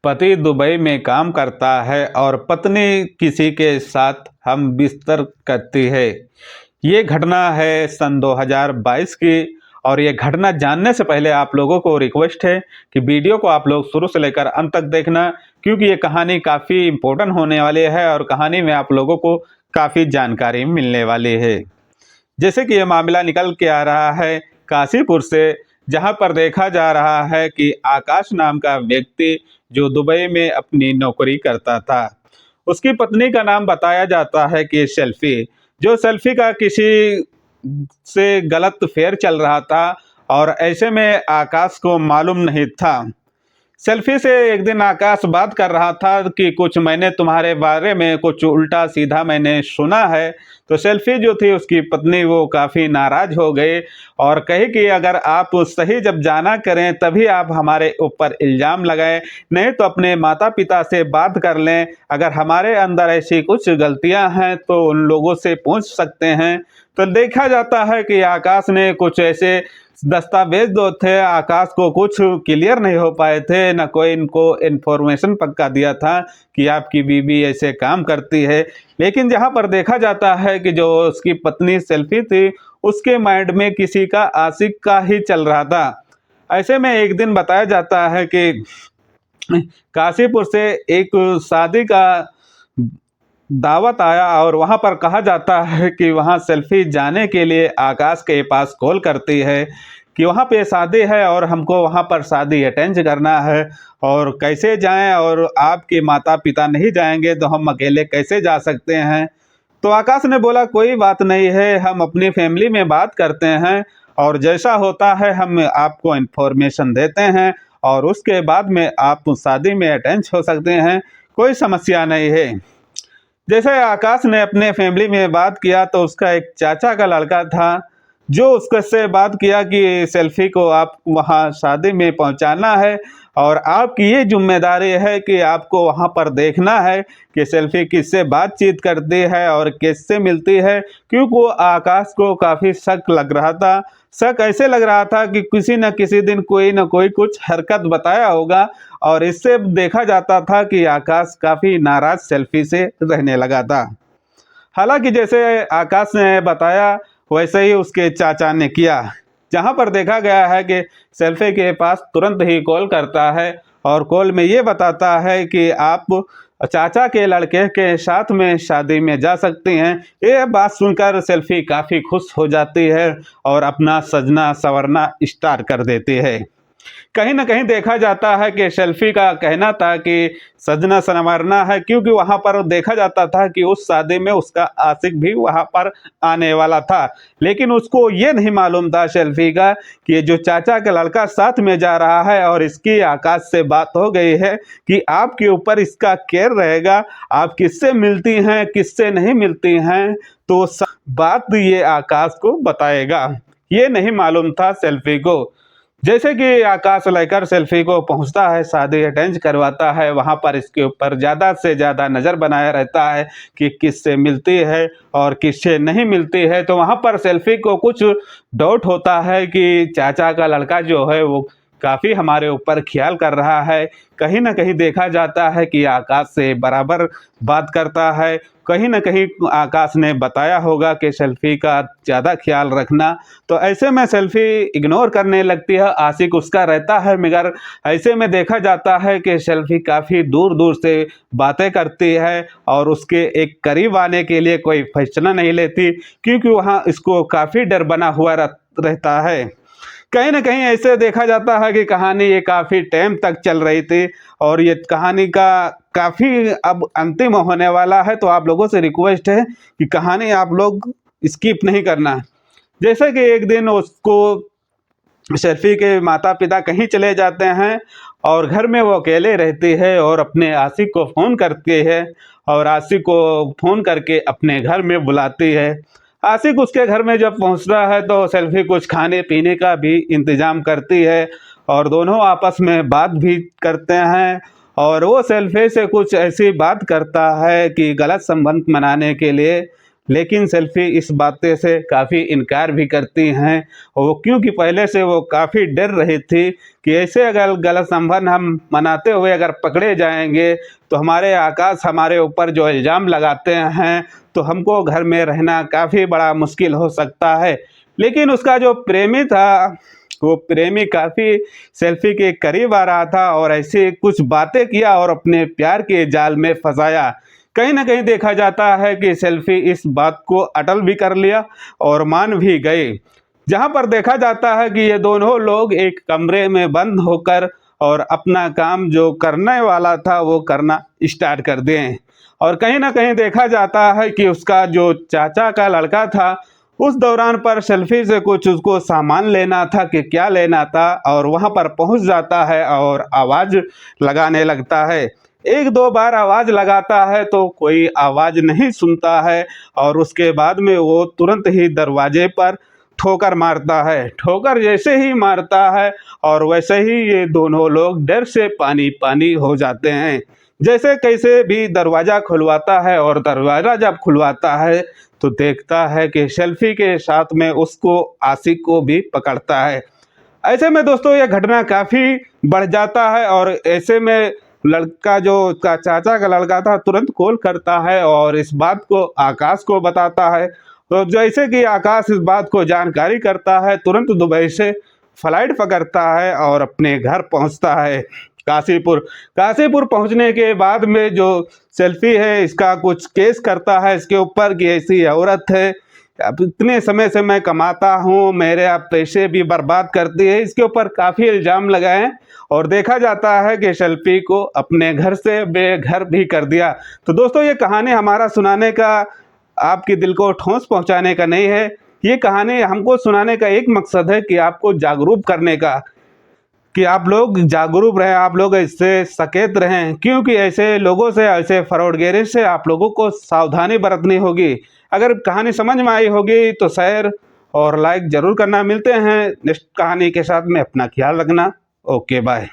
पति दुबई में काम करता है और पत्नी किसी के साथ हम बिस्तर करती है। ये घटना है सन 2022 की। और ये घटना जानने से पहले आप लोगों को रिक्वेस्ट है कि वीडियो को आप लोग शुरू से लेकर अंत तक देखना, क्योंकि ये कहानी काफ़ी इम्पोर्टेंट होने वाली है और कहानी में आप लोगों को काफ़ी जानकारी मिलने वाली है। जैसे कि ये मामला निकल के आ रहा है काशीपुर से, जहां पर देखा जा रहा है कि आकाश नाम का व्यक्ति जो दुबई में अपनी नौकरी करता था, उसकी पत्नी का नाम बताया जाता है कि सेल्फी। जो सेल्फी का किसी से गलत फेयर चल रहा था और ऐसे में आकाश को मालूम नहीं था। सेल्फी से एक दिन आकाश बात कर रहा था कि कुछ मैंने तुम्हारे बारे में कुछ उल्टा सीधा मैंने सुना है। तो सेल्फी जो थी उसकी पत्नी वो काफ़ी नाराज हो गई और कही कि अगर आप सही जब जाना करें तभी आप हमारे ऊपर इल्ज़ाम लगाएं, नहीं तो अपने माता पिता से बात कर लें। अगर हमारे अंदर ऐसी कुछ गलतियां हैं तो उन लोगों से पूछ सकते हैं। तो देखा जाता है कि आकाश ने कुछ ऐसे दस्तावेज जो थे आकाश को कुछ क्लियर नहीं हो पाए थे, ना कोई इनको इन्फॉर्मेशन पक्का दिया था कि आपकी बीवी ऐसे काम करती है। लेकिन जहां पर देखा जाता है कि जो उसकी पत्नी सेल्फी थी उसके माइंड में किसी का आशिक का ही चल रहा था। ऐसे में एक दिन बताया जाता है कि काशीपुर से एक शादी का दावत आया और वहां पर कहा जाता है कि वहां सेल्फी जाने के लिए आकाश के पास कॉल करती है कि वहां पे शादी है और हमको वहां पर शादी अटेंड करना है और कैसे जाएं, और आपके माता पिता नहीं जाएंगे तो हम अकेले कैसे जा सकते हैं। तो आकाश ने बोला कोई बात नहीं है, हम अपनी फैमिली में बात करते हैं और जैसा होता है हम आपको इन्फॉर्मेशन देते हैं और उसके बाद में आप शादी में अटेंड हो सकते हैं, कोई समस्या नहीं है। जैसे आकाश ने अपने फैमिली में बात किया तो उसका एक चाचा का लड़का था जो उससे बात किया कि सेल्फी को आप वहां शादी में पहुंचाना है और आपकी ये जिम्मेदारी है कि आपको वहां पर देखना है कि सेल्फी किससे बातचीत करती है और किससे मिलती है, क्योंकि वो आकाश को काफ़ी शक लग रहा था। शक ऐसे लग रहा था कि किसी न किसी दिन कोई न कोई कुछ हरकत बताया होगा और इससे देखा जाता था कि आकाश काफ़ी नाराज सेल्फी से रहने लगा था। हालांकि जैसे आकाश ने बताया वैसे ही उसके चाचा ने किया, जहां पर देखा गया है कि सेल्फी के पास तुरंत ही कॉल करता है और कॉल में ये बताता है कि आप चाचा के लड़के के साथ में शादी में जा सकती हैं। ये बात सुनकर सेल्फी काफ़ी खुश हो जाती है और अपना सजना संवरना स्टार्ट कर देती है। कहीं न कहीं देखा जाता है कि सेल्फी का कहना था कि सजना संवरना है, क्योंकि वहाँ पर देखा जाता था कि उस शादी में उसका आशिक भी वहाँ पर आने वाला था। लेकिन उसको ये नहीं मालूम था सेल्फी का कि ये जो चाचा का लड़का साथ में जा रहा है और इसकी आकाश से बात हो गई है कि आपके ऊपर इसका केयर रहेगा, आप किससे मिलती हैं, किससे नहीं मिलती हैं, तो बात ये आकाश को बताएगा। ये नहीं मालूम था सेल्फी को। जैसे कि आकाश लेकर सेल्फी को पहुंचता है, शादी अटेंड करवाता है, वहां पर इसके ऊपर ज़्यादा से ज़्यादा नज़र बनाया रहता है कि किससे मिलती है और किससे नहीं मिलती है। तो वहां पर सेल्फी को कुछ डाउट होता है कि चाचा का लड़का जो है वो काफ़ी हमारे ऊपर ख्याल कर रहा है। कहीं ना कहीं देखा जाता है कि आकाश से बराबर बात करता है। कहीं ना कहीं आकाश ने बताया होगा कि सेल्फी का ज़्यादा ख्याल रखना। तो ऐसे में सेल्फी इग्नोर करने लगती है, आशिक उसका रहता है, मगर ऐसे में देखा जाता है कि सेल्फी काफ़ी दूर दूर से बातें करती है और उसके एक करीब आने के लिए कोई फैसला नहीं लेती, क्योंकि वहाँ इसको काफ़ी डर बना हुआ रहता है। कहीं न कहीं ऐसे देखा जाता है कि कहानी ये काफ़ी टाइम तक चल रही थी और ये कहानी का काफ़ी अब अंतिम होने वाला है। तो आप लोगों से रिक्वेस्ट है कि कहानी आप लोग स्किप नहीं करना। जैसे कि एक दिन उसको सेल्फी के माता पिता कहीं चले जाते हैं और घर में वो अकेले रहती है और अपने आशिक को फ़ोन करती है और आशिक को फ़ोन करके अपने घर में बुलाती है। आशिक उसके घर में जब पहुंचता है तो सेल्फी कुछ खाने पीने का भी इंतज़ाम करती है और दोनों आपस में बात भी करते हैं और वो सेल्फी से कुछ ऐसी बात करता है कि गलत संबंध मनाने के लिए लेकिन सेल्फी इस बातें से काफ़ी इनकार भी करती हैं। वो क्योंकि पहले से वो काफ़ी डर रही थी कि ऐसे अगर गलत संबंध हम मनाते हुए अगर पकड़े जाएंगे तो हमारे आकाश हमारे ऊपर जो इल्ज़ाम लगाते हैं तो हमको घर में रहना काफ़ी बड़ा मुश्किल हो सकता है। लेकिन उसका जो प्रेमी था, वो प्रेमी काफ़ी सेल्फी के करीब आ रहा था और ऐसी कुछ बातें किया और अपने प्यार के जाल में फंसाया। कहीं ना कहीं देखा जाता है कि सेल्फी इस बात को अटल भी कर लिया और मान भी गए, जहां पर देखा जाता है कि ये दोनों लोग एक कमरे में बंद होकर और अपना काम जो करने वाला था वो करना स्टार्ट कर दें। और कहीं ना कहीं देखा जाता है कि उसका जो चाचा का लड़का था, उस दौरान पर सेल्फी से कुछ उसको सामान लेना था कि क्या लेना था, और वहां पर पहुंच जाता है और आवाज़ लगाने लगता है। एक दो बार आवाज़ लगाता है तो कोई आवाज़ नहीं सुनता है और उसके बाद में वो तुरंत ही दरवाजे पर ठोकर मारता है। ठोकर जैसे ही मारता है और वैसे ही ये दोनों लोग डर से पानी पानी हो जाते हैं। जैसे कैसे भी दरवाज़ा खुलवाता है और दरवाज़ा जब खुलवाता है तो देखता है कि सेल्फी के साथ में उसको आशिक को भी पकड़ता है। ऐसे में दोस्तों ये घटना काफ़ी बढ़ जाता है और ऐसे में लड़का जो उसका चाचा का लड़का था तुरंत कॉल करता है और इस बात को आकाश को बताता है। तो जैसे कि आकाश इस बात को जानकारी करता है, तुरंत दुबई से फ्लाइट पकड़ता है और अपने घर पहुंचता है काशीपुर। काशीपुर पहुंचने के बाद में जो सेल्फी है इसका कुछ केस करता है इसके ऊपर कि ऐसी औरत है, अब इतने समय से मैं कमाता हूँ, मेरे आप पैसे भी बर्बाद करती है, इसके ऊपर काफ़ी इल्ज़ाम लगाए और देखा जाता है कि सेल्फी को अपने घर से बेघर भी कर दिया। तो दोस्तों ये कहानी हमारा सुनाने का, आपके दिल को ठोस पहुंचाने का नहीं है। ये कहानी हमको सुनाने का एक मकसद है कि आपको जागरूक करने का, कि आप लोग जागरूक रहें, आप लोग इससे सचेत रहें, क्योंकि ऐसे लोगों से, ऐसे फ्रॉडगिरी से आप लोगों को सावधानी बरतनी होगी। अगर कहानी समझ में आई होगी तो शेयर और लाइक ज़रूर करना। मिलते हैं नेक्स्ट कहानी के साथ में, अपना ख्याल रखना। Okay bye.